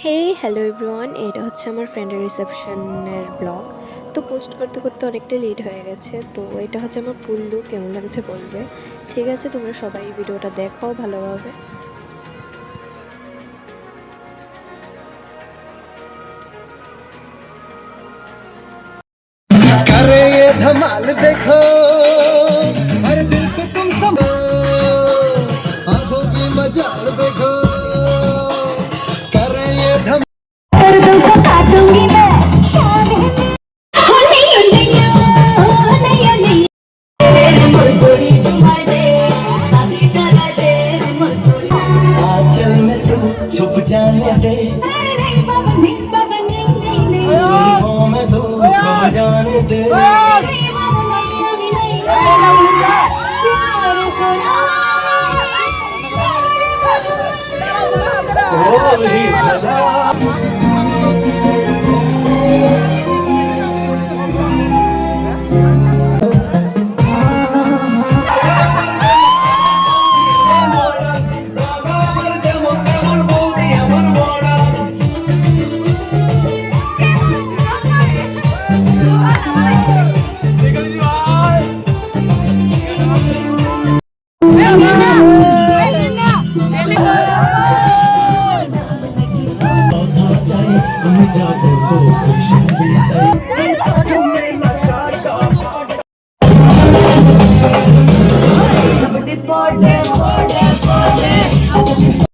হে hello everyone, এটা হচ্ছে আমার ফ্রেন্ডের রিসেপশনের ব্লগ। তো পোস্ট করতে করতে অনেকটা লেট হয়ে গেছে। তো এটা হচ্ছে আমার ফুল লুক, কেমন লাগছে বলবে। ঠিক আছে, তোমরা সবাই ভিডিওটা দেখো ভালোভাবে। करे ये धमाल देखो, अरे दिल पे तुम सब आंखों की मजाल देखो। करे ये धमाल पर्दों को काटूंगी मैं शान है हो नहीं नहीं नहीं नहीं तेरे मुरझोड़ी जुमाए दे शादी करा दे मुरझोड़ी आंचल में तू छुप जाने दे, नहीं नहीं बाबा नहीं नहीं नहीं जुल्फों में तू खो जाने दे। नहीं बाबा नहीं अभी नहीं प्यार करा ओ ही खुदा Hey!